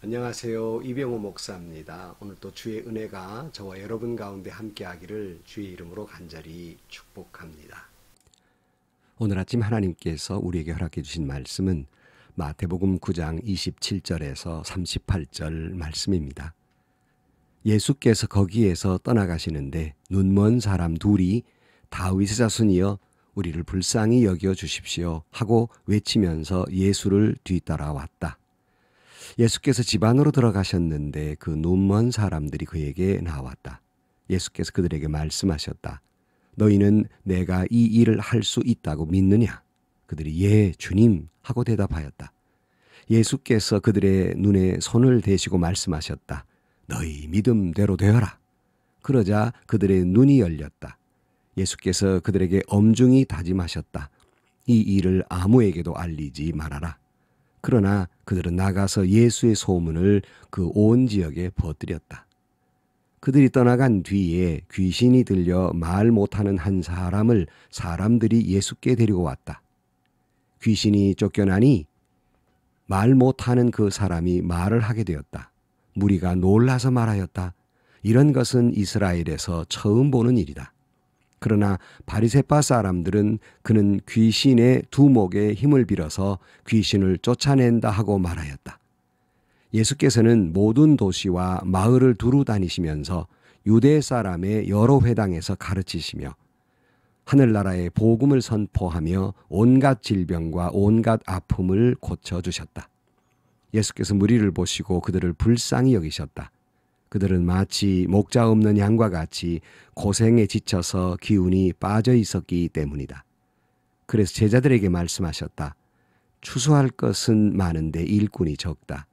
안녕하세요. 이병호 목사입니다. 오늘 또 주의 은혜가 저와 여러분 가운데 함께하기를 주의 이름으로 간절히 축복합니다. 오늘 아침 하나님께서 우리에게 허락해 주신 말씀은 마태복음 9장 27절에서 38절 말씀입니다. 예수께서 거기에서 떠나가시는데 눈먼 사람 둘이 다윗의 자손이여 우리를 불쌍히 여겨 주십시오 하고 외치면서 예수를 뒤따라왔다. 예수께서 집 안으로 들어가셨는데 그 눈먼 사람들이 그에게 나왔다. 예수께서 그들에게 말씀하셨다. 너희는 내가 이 일을 할 수 있다고 믿느냐? 그들이 예, 주님 하고 대답하였다. 예수께서 그들의 눈에 손을 대시고 말씀하셨다. 너희 믿음대로 되어라. 그러자 그들의 눈이 열렸다. 예수께서 그들에게 엄중히 다짐하셨다. 이 일을 아무에게도 알리지 말아라. 그러나 그들은 나가서 예수의 소문을 그 온 지역에 퍼뜨렸다. 그들이 떠나간 뒤에 귀신이 들려 말 못하는 한 사람을 사람들이 예수께 데리고 왔다. 귀신이 쫓겨나니 말 못하는 그 사람이 말을 하게 되었다. 무리가 놀라서 말하였다. 이런 것은 이스라엘에서 처음 보는 일이다. 그러나 바리새파 사람들은 그는 귀신의 두목에 힘을 빌어서 귀신을 쫓아낸다 하고 말하였다. 예수께서는 모든 도시와 마을을 두루 다니시면서 유대 사람의 여러 회당에서 가르치시며 하늘나라의 복음을 선포하며 온갖 질병과 온갖 아픔을 고쳐주셨다. 예수께서 무리를 보시고 그들을 불쌍히 여기셨다. 그들은 마치 목자 없는 양과 같이 고생에 지쳐서 기운이 빠져 있었기 때문이다. 그래서 제자들에게 말씀하셨다. 추수할 것은 많은데 일꾼이 적다.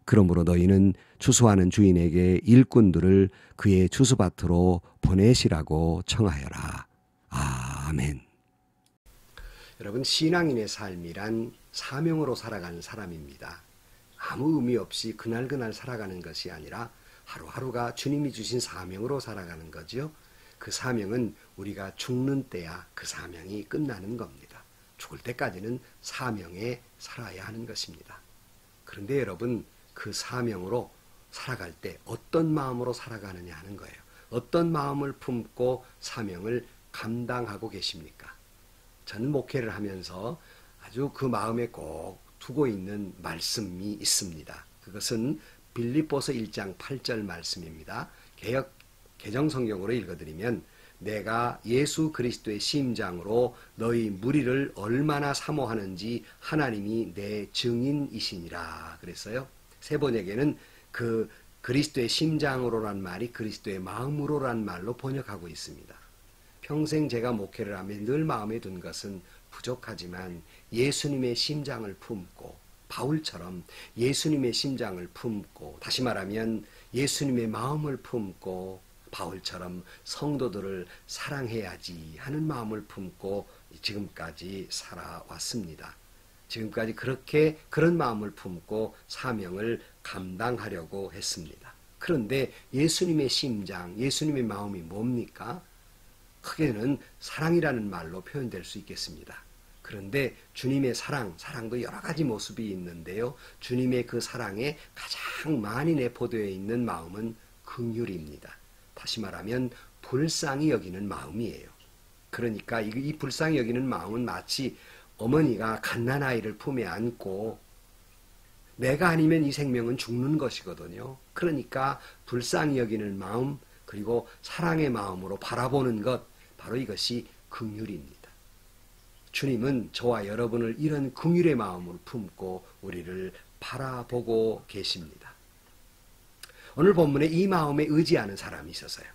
그러므로 너희는 추수하는 주인에게 일꾼들을 그의 추수밭으로 보내시라고 청하여라. 아멘. 여러분, 신앙인의 삶이란 사명으로 살아가는 사람입니다. 아무 의미 없이 그날그날 살아가는 것이 아니라 하루하루가 주님이 주신 사명으로 살아가는 거죠. 그 사명은 우리가 죽는 때야 그 사명이 끝나는 겁니다. 죽을 때까지는 사명에 살아야 하는 것입니다. 그런데 여러분, 그 사명으로 살아갈 때 어떤 마음으로 살아가느냐 하는 거예요. 어떤 마음을 품고 사명을 감당하고 계십니까? 저는 목회를 하면서 아주 그 마음에 꼭 두고 있는 말씀이 있습니다. 그것은 빌립보서 1장 8절 말씀입니다. 개정성경으로 읽어드리면 내가 예수 그리스도의 심장으로 너희 무리를 얼마나 사모하는지 하나님이 내 증인이시니라 그랬어요. 세 번역에는 그 그리스도의 심장으로란 말이 그리스도의 마음으로란 말로 번역하고 있습니다. 평생 제가 목회를 하며 늘 마음에 둔 것은 부족하지만 예수님의 심장을 품고 바울처럼 예수님의 심장을 품고, 다시 말하면 예수님의 마음을 품고 바울처럼 성도들을 사랑해야지 하는 마음을 품고 지금까지 살아왔습니다. 지금까지 그런 마음을 품고 사명을 감당하려고 했습니다. 그런데 예수님의 심장, 예수님의 마음이 뭡니까? 크게는 사랑이라는 말로 표현될 수 있겠습니다. 그런데 주님의 사랑도 여러 가지 모습이 있는데요. 주님의 그 사랑에 가장 많이 내포되어 있는 마음은 긍휼입니다. 다시 말하면 불쌍히 여기는 마음이에요. 그러니까 이 불쌍히 여기는 마음은 마치 어머니가 갓난아이를 품에 안고 내가 아니면 이 생명은 죽는 것이거든요. 그러니까 불쌍히 여기는 마음, 그리고 사랑의 마음으로 바라보는 것, 바로 이것이 긍휼입니다. 주님은 저와 여러분을 이런 긍휼의 마음으로 품고 우리를 바라보고 계십니다. 오늘 본문에 이 마음에 의지하는 사람이 있었어요.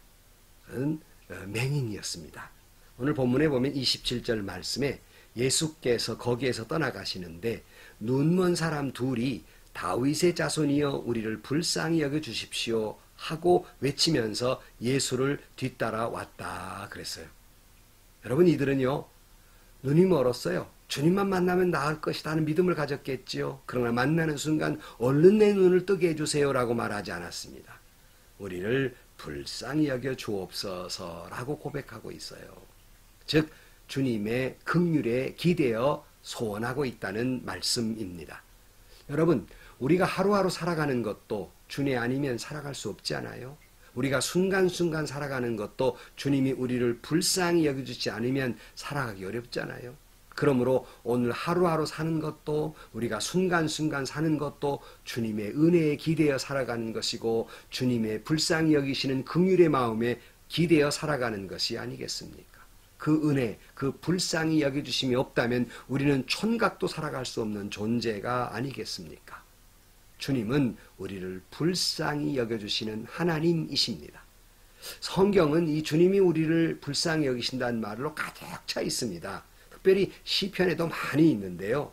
그는 맹인이었습니다. 오늘 본문에 보면 27절 말씀에 예수께서 거기에서 떠나가시는데 눈먼 사람 둘이 다윗의 자손이여 우리를 불쌍히 여겨 주십시오 하고 외치면서 예수를 뒤따라 왔다 그랬어요. 여러분, 이들은요, 눈이 멀었어요. 주님만 만나면 나을 것이다 하는 믿음을 가졌겠지요. 그러나 만나는 순간 얼른 내 눈을 뜨게 해주세요라고 말하지 않았습니다. 우리를 불쌍히 여겨 주옵소서라고 고백하고 있어요. 즉 주님의 긍휼에 기대어 소원하고 있다는 말씀입니다. 여러분, 우리가 하루하루 살아가는 것도 주님 아니면 살아갈 수 없지 않아요? 우리가 순간순간 살아가는 것도 주님이 우리를 불쌍히 여겨주지 않으면 살아가기 어렵잖아요. 그러므로 오늘 하루하루 사는 것도 우리가 순간순간 사는 것도 주님의 은혜에 기대어 살아가는 것이고 주님의 불쌍히 여기시는 긍휼의 마음에 기대어 살아가는 것이 아니겠습니까? 그 은혜, 그 불쌍히 여겨주심이 없다면 우리는 촌각도 살아갈 수 없는 존재가 아니겠습니까? 주님은 우리를 불쌍히 여겨주시는 하나님이십니다. 성경은 이 주님이 우리를 불쌍히 여기신다는 말로 가득 차 있습니다. 특별히 시편에도 많이 있는데요.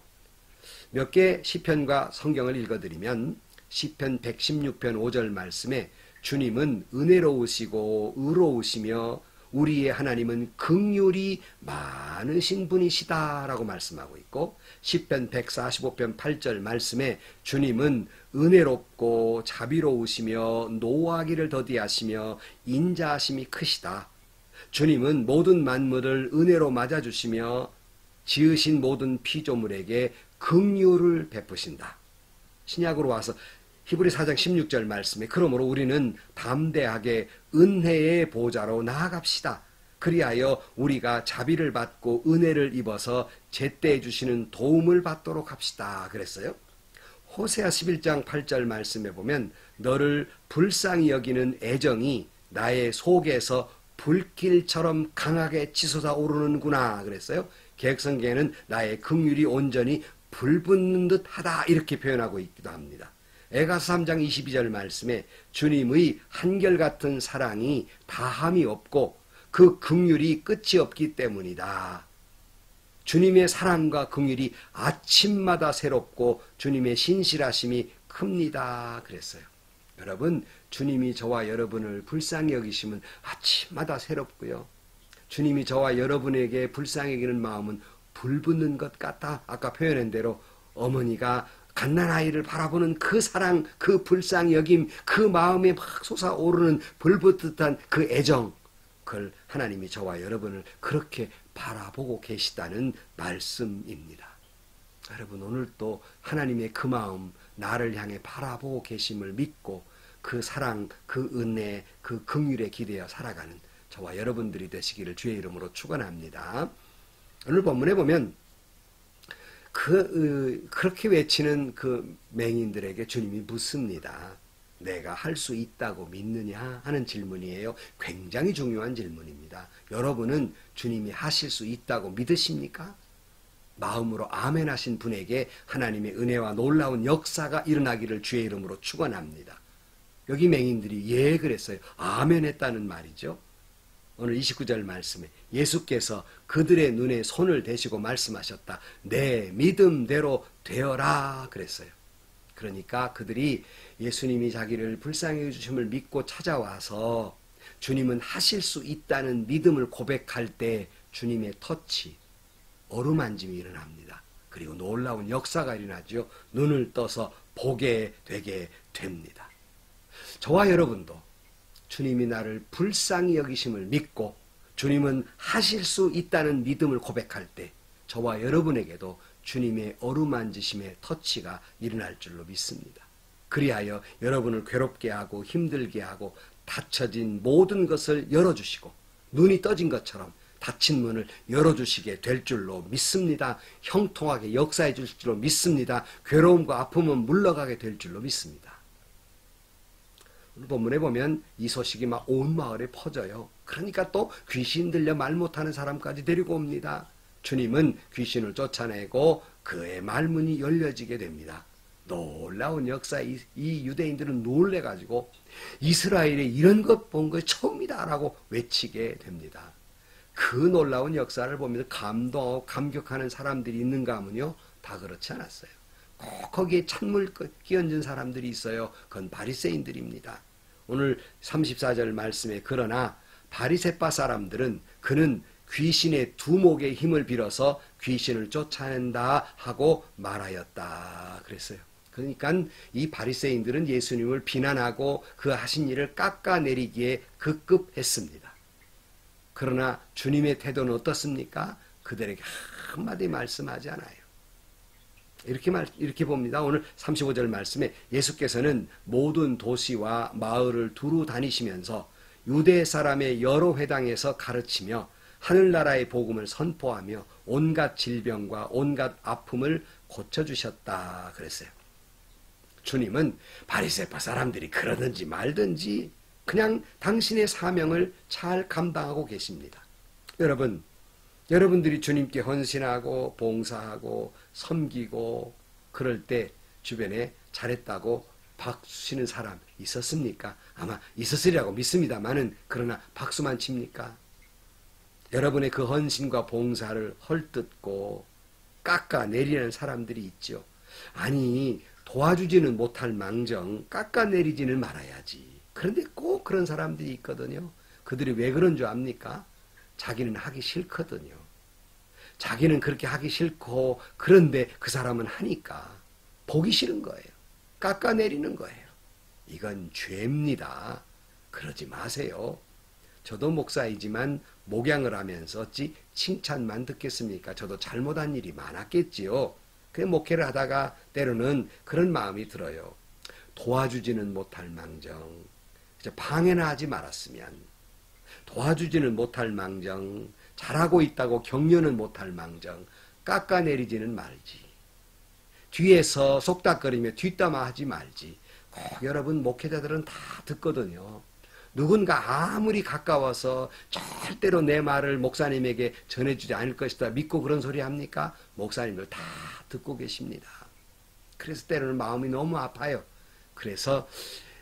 몇 개 시편과 성경을 읽어드리면 시편 116편 5절 말씀에 주님은 은혜로우시고 의로우시며 우리의 하나님은 긍휼이 많으신 분이시다라고 말씀하고 있고 시편 145편 8절 말씀에 주님은 은혜롭고 자비로우시며 노하기를 더디하시며 인자하심이 크시다. 주님은 모든 만물을 은혜로 맞아주시며 지으신 모든 피조물에게 긍휼을 베푸신다. 신약으로 와서 히브리 4장 16절 말씀에 그러므로 우리는 담대하게 은혜의 보좌로 나아갑시다. 그리하여 우리가 자비를 받고 은혜를 입어서 제때 주시는 도움을 받도록 합시다. 그랬어요. 호세아 11장 8절 말씀에 보면 너를 불쌍히 여기는 애정이 나의 속에서 불길처럼 강하게 치솟아 오르는구나 그랬어요. 개혁성경에는 나의 긍휼이 온전히 불붙는 듯하다 이렇게 표현하고 있기도 합니다. 에가서 3장 22절 말씀에 주님의 한결같은 사랑이 다함이 없고 그 긍휼이 끝이 없기 때문이다. 주님의 사랑과 긍휼이 아침마다 새롭고 주님의 신실하심이 큽니다 그랬어요. 여러분, 주님이 저와 여러분을 불쌍히 여기시면 아침마다 새롭고요. 주님이 저와 여러분에게 불쌍히 여기는 마음은 불붙는 것 같다. 아까 표현한 대로 어머니가 갓난아이를 바라보는 그 사랑, 그 불쌍히 여김, 그 마음에 막 솟아오르는 불붙듯한 그 애정, 그걸 하나님이 저와 여러분을 그렇게 바라보고 계시다는 말씀입니다. 여러분, 오늘 또 하나님의 그 마음, 나를 향해 바라보고 계심을 믿고 그 사랑, 그 은혜, 그 긍휼에 기대어 살아가는 저와 여러분들이 되시기를 주의 이름으로 축원합니다. 오늘 본문에 보면 그렇게 외치는 그 맹인들에게 주님이 묻습니다. 내가 할 수 있다고 믿느냐 하는 질문이에요. 굉장히 중요한 질문입니다. 여러분은 주님이 하실 수 있다고 믿으십니까? 마음으로 아멘 하신 분에게 하나님의 은혜와 놀라운 역사가 일어나기를 주의 이름으로 축원합니다. 여기 맹인들이 예 그랬어요. 아멘 했다는 말이죠. 오늘 29절 말씀에 예수께서 그들의 눈에 손을 대시고 말씀하셨다. 내 믿음대로 되어라 그랬어요. 그러니까 그들이 예수님이 자기를 불쌍히 해주심을 믿고 찾아와서 주님은 하실 수 있다는 믿음을 고백할 때 주님의 터치, 어루만짐이 일어납니다. 그리고 놀라운 역사가 일어나죠. 눈을 떠서 보게 되게 됩니다. 저와 여러분도 주님이 나를 불쌍히 여기심을 믿고 주님은 하실 수 있다는 믿음을 고백할 때 저와 여러분에게도 주님의 어루만지심의 터치가 일어날 줄로 믿습니다. 그리하여 여러분을 괴롭게 하고 힘들게 하고 닫혀진 모든 것을 열어주시고 눈이 떠진 것처럼 닫힌 문을 열어주시게 될 줄로 믿습니다. 형통하게 역사해 주실 줄로 믿습니다. 괴로움과 아픔은 물러가게 될 줄로 믿습니다. 오늘 본문에 보면 이 소식이 막 온 마을에 퍼져요. 그러니까 또 귀신 들려 말 못하는 사람까지 데리고 옵니다. 주님은 귀신을 쫓아내고 그의 말문이 열려지게 됩니다. 놀라운 역사, 이 유대인들은 놀래가지고 이스라엘에 이런 것 본 거 처음이다 라고 외치게 됩니다. 그 놀라운 역사를 보면서 감동하고 감격하는 사람들이 있는가 하면요, 다 그렇지 않았어요. 꼭 거기에 찬물 끼얹은 사람들이 있어요. 그건 바리새인들입니다. 오늘 34절 말씀에 그러나 바리새파 사람들은 그는 귀신의 두목의 힘을 빌어서 귀신을 쫓아낸다 하고 말하였다 그랬어요. 그러니까 이 바리새인들은 예수님을 비난하고 그 하신 일을 깎아내리기에 급급했습니다. 그러나 주님의 태도는 어떻습니까? 그들에게 한마디 말씀하지 않아요. 이렇게 봅니다. 오늘 35절 말씀에 예수께서는 모든 도시와 마을을 두루 다니시면서 유대 사람의 여러 회당에서 가르치며 하늘나라의 복음을 선포하며 온갖 질병과 온갖 아픔을 고쳐주셨다 그랬어요. 주님은 바리새파 사람들이 그러든지 말든지 그냥 당신의 사명을 잘 감당하고 계십니다. 여러분들이 주님께 헌신하고 봉사하고 섬기고 그럴 때 주변에 잘했다고 박수 치는 사람 있었습니까? 아마 있었으리라고 믿습니다만은 그러나 박수만 칩니까? 여러분의 그 헌신과 봉사를 헐뜯고 깎아내리는 사람들이 있죠. 아니 도와주지는 못할 망정 깎아내리지는 말아야지. 그런데 꼭 그런 사람들이 있거든요. 그들이 왜 그런 줄 압니까? 자기는 하기 싫거든요. 자기는 그렇게 하기 싫고 그런데 그 사람은 하니까 보기 싫은 거예요. 깎아내리는 거예요. 이건 죄입니다. 그러지 마세요. 저도 목사이지만 목양을 하면서 어찌 칭찬만 듣겠습니까? 저도 잘못한 일이 많았겠지요. 그 목회를 하다가 때로는 그런 마음이 들어요. 도와주지는 못할 망정 방해나 하지 말았으면, 도와주지는 못할 망정, 잘하고 있다고 격려는 못할 망정 깎아내리지는 말지, 뒤에서 속닥거리며 뒷담화하지 말지. 꼭 여러분 목회자들은 다 듣거든요. 누군가 아무리 가까워서 절대로 내 말을 목사님에게 전해주지 않을 것이다 믿고 그런 소리 합니까? 목사님들 다 듣고 계십니다. 그래서 때로는 마음이 너무 아파요. 그래서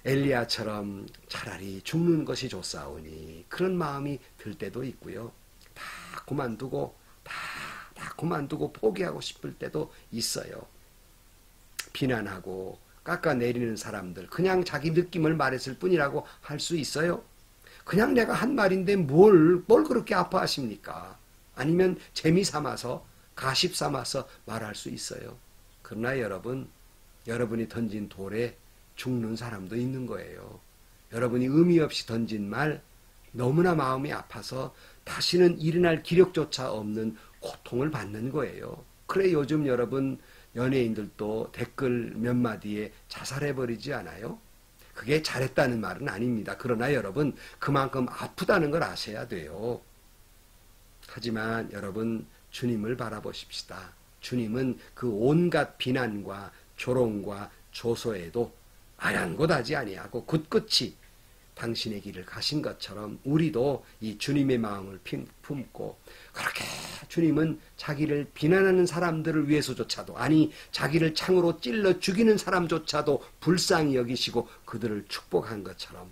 엘리야처럼 차라리 죽는 것이 좋사오니 그런 마음이 들 때도 있고요. 다 그만두고 포기하고 싶을 때도 있어요. 비난하고 깎아내리는 사람들, 그냥 자기 느낌을 말했을 뿐이라고 할 수 있어요? 그냥 내가 한 말인데 뭘 그렇게 아파하십니까? 아니면 재미삼아서, 가십삼아서 말할 수 있어요. 그러나 여러분이 던진 돌에 죽는 사람도 있는 거예요. 여러분이 의미 없이 던진 말, 너무나 마음이 아파서 다시는 일어날 기력조차 없는 고통을 받는 거예요. 그래 요즘 여러분 연예인들도 댓글 몇 마디에 자살해버리지 않아요? 그게 잘했다는 말은 아닙니다. 그러나 여러분 그만큼 아프다는 걸 아셔야 돼요. 하지만 여러분 주님을 바라보십시다. 주님은 그 온갖 비난과 조롱과 조소에도 아랑곳하지 아니하고 굳굳이 당신의 길을 가신 것처럼 우리도 이 주님의 마음을 품고 그렇게 주님은 자기를 비난하는 사람들을 위해서조차도, 아니 자기를 창으로 찔러 죽이는 사람조차도 불쌍히 여기시고 그들을 축복한 것처럼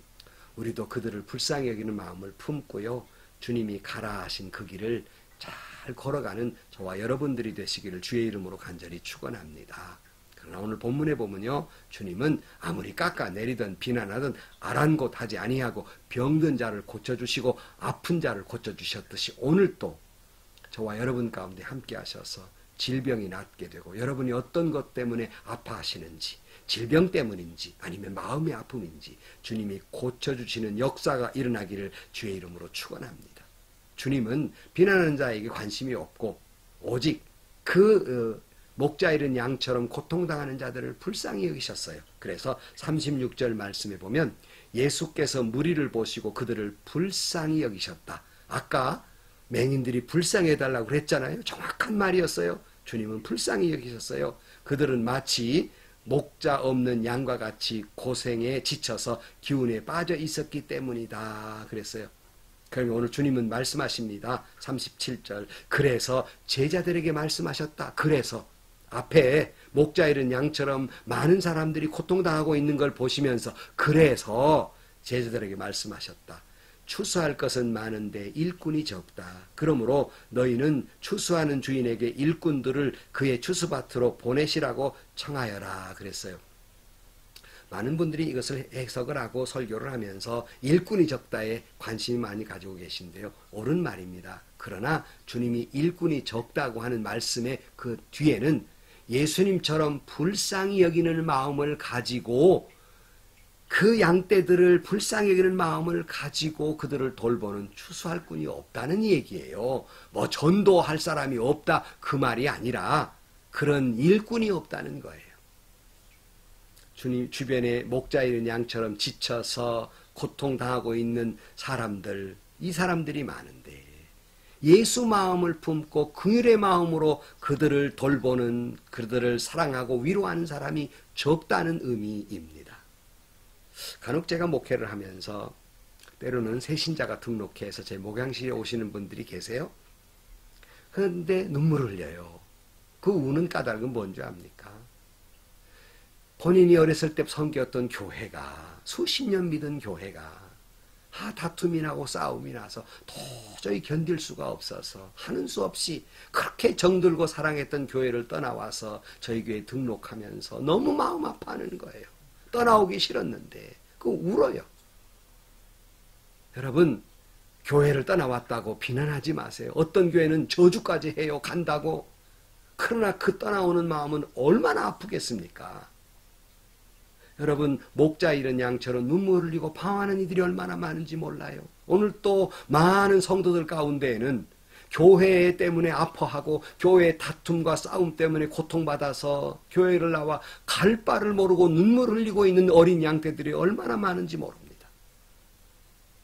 우리도 그들을 불쌍히 여기는 마음을 품고요. 주님이 가라 하신 그 길을 잘 걸어가는 저와 여러분들이 되시기를 주의 이름으로 간절히 축원합니다. 그러나 오늘 본문에 보면요, 주님은 아무리 깎아내리든 비난하든 아랑곳하지 아니하고 병든 자를 고쳐주시고 아픈 자를 고쳐주셨듯이 오늘도 저와 여러분 가운데 함께 하셔서 질병이 낫게 되고 여러분이 어떤 것 때문에 아파하시는지, 질병 때문인지 아니면 마음의 아픔인지 주님이 고쳐주시는 역사가 일어나기를 주의 이름으로 축원합니다. 주님은 비난하는 자에게 관심이 없고 오직 목자 잃은 양처럼 고통당하는 자들을 불쌍히 여기셨어요. 그래서 36절 말씀에 보면 예수께서 무리를 보시고 그들을 불쌍히 여기셨다. 아까 맹인들이 불쌍히 해달라고 그랬잖아요. 정확한 말이었어요. 주님은 불쌍히 여기셨어요. 그들은 마치 목자 없는 양과 같이 고생에 지쳐서 기운에 빠져 있었기 때문이다 그랬어요. 그러면 오늘 주님은 말씀하십니다. 37절 그래서 제자들에게 말씀하셨다. 그래서 앞에 목자 잃은 양처럼 많은 사람들이 고통당하고 있는 걸 보시면서 그래서 제자들에게 말씀하셨다. 추수할 것은 많은데 일꾼이 적다. 그러므로 너희는 추수하는 주인에게 일꾼들을 그의 추수밭으로 보내시라고 청하여라 그랬어요. 많은 분들이 이것을 해석을 하고 설교를 하면서 일꾼이 적다에 관심이 많이 가지고 계신데요. 옳은 말입니다. 그러나 주님이 일꾼이 적다고 하는 말씀의 그 뒤에는 예수님처럼 불쌍히 여기는 마음을 가지고 그 양떼들을 불쌍히 여기는 마음을 가지고 그들을 돌보는 추수할 꾼이 없다는 얘기예요. 뭐 전도할 사람이 없다 그 말이 아니라 그런 일꾼이 없다는 거예요. 주님 주변에 목자 잃은 양처럼 지쳐서 고통당하고 있는 사람들, 이 사람들이 많은데 예수 마음을 품고 긍휼의 마음으로 그들을 돌보는, 그들을 사랑하고 위로하는 사람이 적다는 의미입니다. 간혹 제가 목회를 하면서 때로는 새신자가 등록해서 제 목양실에 오시는 분들이 계세요. 그런데 눈물을 흘려요. 그 우는 까닭은 뭔지 압니까? 본인이 어렸을 때 섬겼던 교회가, 수십 년 믿은 교회가 다툼이 나고 싸움이 나서 도저히 견딜 수가 없어서 하는 수 없이 그렇게 정들고 사랑했던 교회를 떠나와서 저희 교회에 등록하면서 너무 마음 아파하는 거예요. 떠나오기 싫었는데 울어요. 여러분, 교회를 떠나왔다고 비난하지 마세요. 어떤 교회는 저주까지 해요. 간다고. 그러나 그 떠나오는 마음은 얼마나 아프겠습니까? 여러분, 목자 잃은 양처럼 눈물 흘리고 방황하는 이들이 얼마나 많은지 몰라요. 오늘 또 많은 성도들 가운데에는 교회 때문에 아파하고 교회의 다툼과 싸움 때문에 고통받아서 교회를 나와 갈 바를 모르고 눈물 흘리고 있는 어린 양떼들이 얼마나 많은지 모릅니다.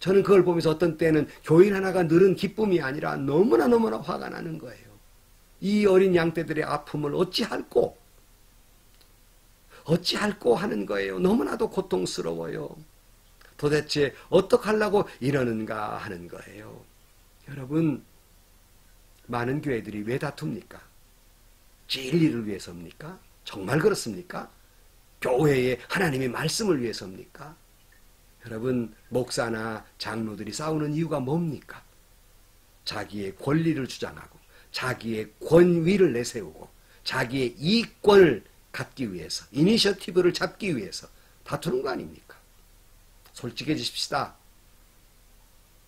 저는 그걸 보면서 어떤 때는 교인 하나가 늘은 기쁨이 아니라 너무나 화가 나는 거예요. 이 어린 양떼들의 아픔을 어찌할꼬 하는 거예요. 너무나도 고통스러워요. 도대체 어떡하려고 이러는가 하는 거예요. 여러분, 많은 교회들이 왜 다툽니까? 진리를 위해서입니까? 정말 그렇습니까? 교회에 하나님의 말씀을 위해서입니까? 여러분, 목사나 장로들이 싸우는 이유가 뭡니까? 자기의 권리를 주장하고 자기의 권위를 내세우고 자기의 이권을 갖기 위해서, 이니셔티브를 잡기 위해서 다투는 거 아닙니까? 솔직해지십시다.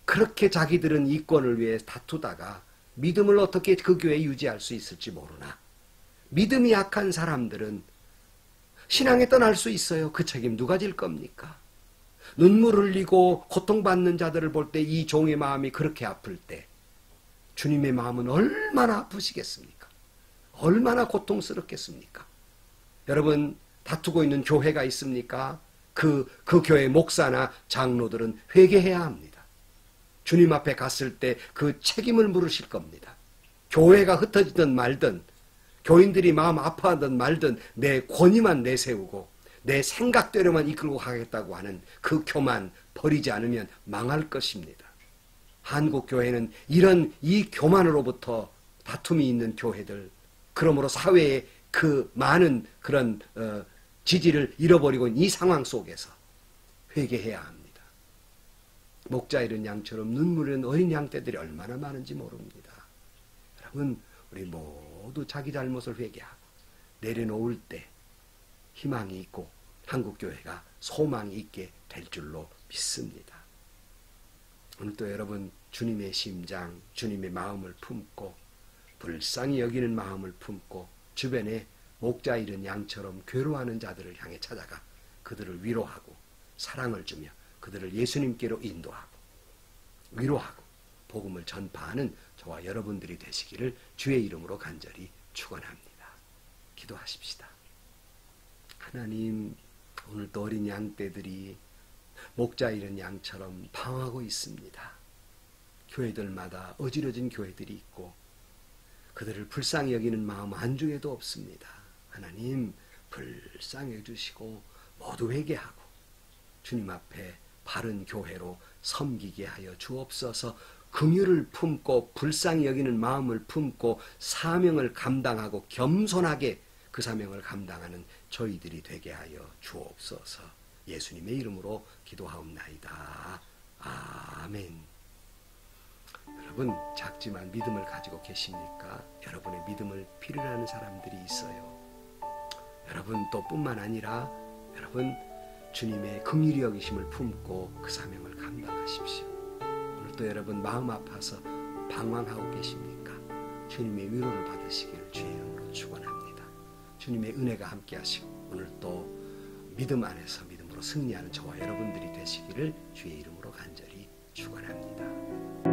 그렇게 자기들은 이권을 위해 다투다가 믿음을 어떻게 그 교회에 유지할 수 있을지 모르나 믿음이 약한 사람들은 신앙에 떠날 수 있어요. 그 책임 누가 질 겁니까? 눈물 흘리고 고통받는 자들을 볼 때 이 종의 마음이 그렇게 아플 때 주님의 마음은 얼마나 아프시겠습니까? 얼마나 고통스럽겠습니까? 여러분, 다투고 있는 교회가 있습니까? 그 교회 목사나 장로들은 회개해야 합니다. 주님 앞에 갔을 때 그 책임을 물으실 겁니다. 교회가 흩어지든 말든 교인들이 마음 아파하든 말든 내 권위만 내세우고 내 생각대로만 이끌고 가겠다고 하는 그 교만 버리지 않으면 망할 것입니다. 한국 교회는 이런 이 교만으로부터 다툼이 있는 교회들, 그러므로 사회에 그 많은 그런 지지를 잃어버리고 있는 이 상황 속에서 회개해야 합니다. 목자 잃은 양처럼 눈물 흘리는 어린 양떼들이 얼마나 많은지 모릅니다. 여러분, 우리 모두 자기 잘못을 회개하고 내려놓을 때 희망이 있고 한국교회가 소망이 있게 될 줄로 믿습니다. 오늘도 여러분, 주님의 심장, 주님의 마음을 품고 불쌍히 여기는 마음을 품고 주변에 목자 잃은 양처럼 괴로워하는 자들을 향해 찾아가 그들을 위로하고 사랑을 주며 그들을 예수님께로 인도하고 위로하고 복음을 전파하는 저와 여러분들이 되시기를 주의 이름으로 간절히 축원합니다. 기도하십시다. 하나님, 오늘도 어린 양떼들이 목자 잃은 양처럼 방황하고 있습니다. 교회들마다 어지러진 교회들이 있고 그들을 불쌍히 여기는 마음 한중에도 없습니다. 하나님, 불쌍히 여주시고 모두 회개하고 주님 앞에 바른 교회로 섬기게 하여 주옵소서. 긍휼을 품고 불쌍히 여기는 마음을 품고 사명을 감당하고 겸손하게 그 사명을 감당하는 저희들이 되게 하여 주옵소서. 예수님의 이름으로 기도하옵나이다. 아멘. 여러분, 작지만 믿음을 가지고 계십니까? 여러분의 믿음을 필요로 하는 사람들이 있어요. 여러분 또 뿐만 아니라 여러분 주님의 긍휼히 여기심을 품고 그 사명을 감당하십시오. 오늘도 여러분 마음 아파서 방황하고 계십니까? 주님의 위로를 받으시기를 주의 이름으로 축원합니다. 주님의 은혜가 함께 하시고 오늘도 믿음 안에서 믿음으로 승리하는 저와 여러분들이 되시기를 주의 이름으로 간절히 축원합니다.